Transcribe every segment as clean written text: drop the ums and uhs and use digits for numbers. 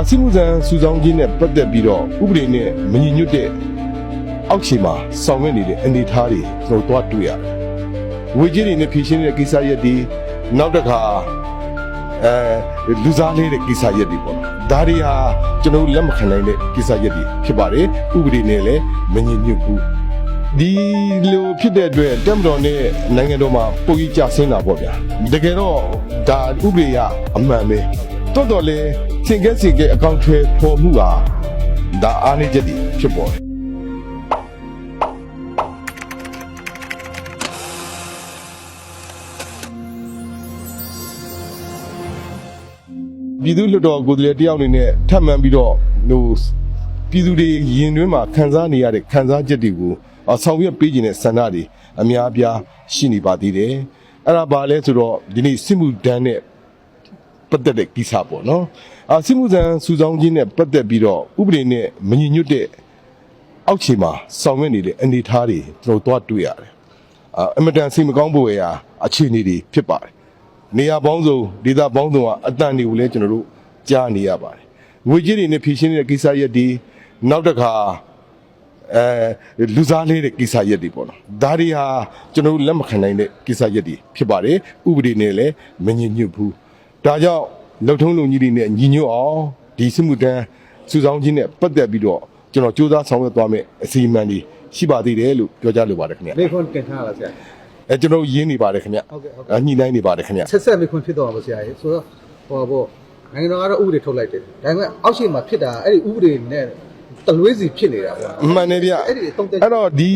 စစ်မှုထမ်းစုဆောင်းခြင်းနဲ့ပတ်သက်ပြီးတော့ဥပဒေနဲ့မညီညွတ်တဲ့အောက်ခြေမှာဆောင်ရွက်နေတဲ့အနေအထားတွေကျွန်တော်တို့တွေ့ရတယ်။ငွေကြေးတွေနဲ့ဖြည့်ရှင်းတဲ့ကိစ္စရပ်တွေနောက်တစ်ခါလူစားလေးတဲ့ကိစ္စရပ်တွေပေါ့။ဒါတွေဟာကျွန်တော်လက်မခံနိုင်တဲ့ကိစ္စရပ်တွေဖြစ်ပါတယ်။ဥပဒေနဲ့လည်းမညီညွတ်ဘူး။ဒီလိုဖြစ်တဲ့အတွက်တက်မတော်နဲ့နိုင်ငံတော်မှာပုံကြီးကြဆင်းတာပေါ့ဗျာ။တကယ်တော့ဒါဥပဒေကအမှန်ပဲ။တော်တော်လေးစင်ကဲအကောင့်ထွဲပေါ်မှုဟာဒါအားနည်းချက်တွေဖြစ်ပေါ်တယ်ပြည်သူ့လွှတ်တော်ကိုယ်စားလှယ်တယောက်အနေနဲ့ထပ်မံပြီးတော့ပြည်သူတွေရင်တွင်းမှာခံစားနေရတဲ့ခံစားချက်တွေကိုဆောင်ရွက်ပေးခြင်းနဲ့ဆန္ဒတွေအများအပြားရှိနေပါသေးတယ်အဲ့ဒါဘာလဲဆိုတော့ဒီနေ့စစ်မှုထမ်းနဲ့ပတ်သက်တဲ့ကိစ္စပေါ့နော်စစ်မှုထမ်းစုဆောင်းခြင်းနဲ့ပတ်သက်ပြီးတော့ဥပဒေနဲ့မညီညွတ်တဲ့အောက်ခြေမှာဆောင်ရွက်နေတဲ့အနေအထားတွေကျွန်တော်တို့တွေ့ရတယ်အမတန်စိတ်မကောင်းဖို့ရာအခြေအနေတွေဖြစ်ပါတယ်နေရာပေါင်းစုံဒေသပေါင်းစုံကအတန်တွေကိုလည်းကျွန်တော်တို့ကြားနေရပါတယ်ငွေကြေးတွေနဲ့ဖြည့်ရှင်းတဲ့ကိစ္စရပ်တွေနောက်တစ်ခါလူစားလေးတဲ့ကိစ္စရပ်တွေပေါ့နော်ဒါတွေဟာကျွန်တော်တို့လက်မခံနိုင်တဲ့ကိစ္စရပ်တွေဖြစ်ပါတယ်ဥပဒေနဲ့လည်းမညီညွတ်ဘူးဒါကြောင့်လုံထုံးလုံကြီးတွေနဲ့ညီညွတ်အောင်ဒီစစ်မှုထမ်းစုဆောင်းခြင်းနဲ့ပတ်သက်ပြီးတော့ကျွန်တော်စူးစမ်းဆောင်ရွက်သွားမယ်အစီအမံတွေရှိပါသေးတယ်လို့ပြောကြားလိုပါတယ်ခင်ဗျာမေခွန်းတင်ထားလားဆရာကျွန်တော်ရင်းနေပါတယ်ခင်ဗျဟုတ်ကဲ့ညှိနှိုင်းနေပါတယ်ခင်ဗျဆက်မေခွန်းဖြစ်တော့ပါဆရာရေဆိုတော့ဟောပေါ့နိုင်ငံတော်ကတော့ဥပဒေထုတ်လိုက်တယ်ဒါပေမဲ့အောက်ရှိမှာဖြစ်တာအဲ့ဒီဥပဒေနဲ့တလွေးစီဖြစ်နေတာပေါ့မှန်တယ်ဗျအဲ့တော့ဒီ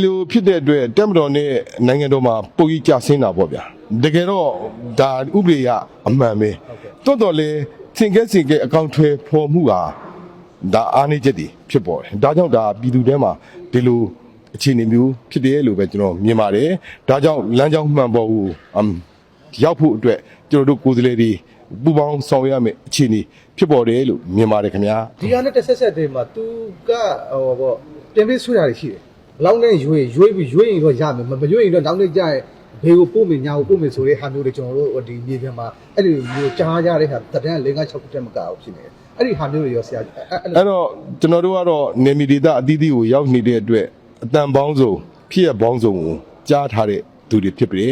လိုဖြစ်တဲ့အတွက်တက်မတော်နဲ့နိုင်ငံတော်မှာပုံကြီးကြဆင်းတာပေါ့ဗျာတကယ်တော့ဒါဥပဒေကအမှန်ပဲတော်တော်လေးစင်ကဲအကောင့်ထွဲပေါ်မှုဟာဒါအားနည်းချက်တွေဖြစ်ပေါ်တယ်ဒါကြောင့်ဒါပြည်သူတွေမှာဒီလိုအခြေအနေမျိုးဖြစ်တယ်လို့ပဲကျွန်တော်မြင်ပါတယ်ဒါကြောင့်လမ်းကြောင်းမှန်ပေါ်ကိုရောက်ဖို့အတွက်ကျွန်တော်တို့ကိုယ်စားလှယ်တွေပူပေါင်းဆောင်ရွက်ရမယ်အခြေအနေဖြစ်ပေါ်တယ်လို့မြင်ပါတယ်ခင်ဗျာဒီကနေ့တစ်ဆက်တည်းမှာသူကဟောပေါ့ပြင်ပေးဆွေးတာတွေရှိတယ်လောက်နဲ့ရွေးရင်တော့ရမယ်မရွေးရင်တော့နောက်နေ့ကျရင်ဘေးကိုပို့မယ်ညာကိုပို့မယ်ဆိုတဲ့ဟာမျိုးတွေကျွန်တော်တို့ဒီမြေပြင်မှာအဲ့ဒီမျိုးကြားရတဲ့ဟာတဒန်း၄၅6တက်မကအောင်ဖြစ်နေတယ်အဲ့ဒီဟာမျိုးတွေရောဆရာအဲ့တော့ကျွန်တော်တို့ကတော့နေမီဒေတာအသီးသီးကိုရောက်နေတဲ့အတွက်အတန်ပေါင်းစုံဖြစ်ရပေါင်းစုံကိုကြားထားတဲ့သူတွေဖြစ်ပြီ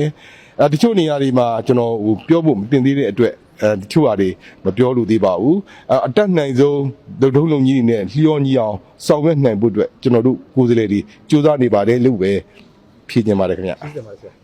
တချို့နေရာတွေမှာကျွန်တော်ပြောဖို့မတင်သေးတဲ့အတွက်တချို့ဟာတွေမပြောလို့သေးပါဘူးအတက်နိုင်ဆုံးဒုံလုံးကြီးနဲ့လျောညီအောင်ဆောင်ရွက်နိုင်ဖို့အတွက်ကျွန်တော်တို့ကိုယ်စားလှယ်တွေစူးစမ်းနေပါတယ်လို့ပဲဖြေချင်ပါတယ်ခင်ဗျာဟုတ်ကဲ့ပါဆရာ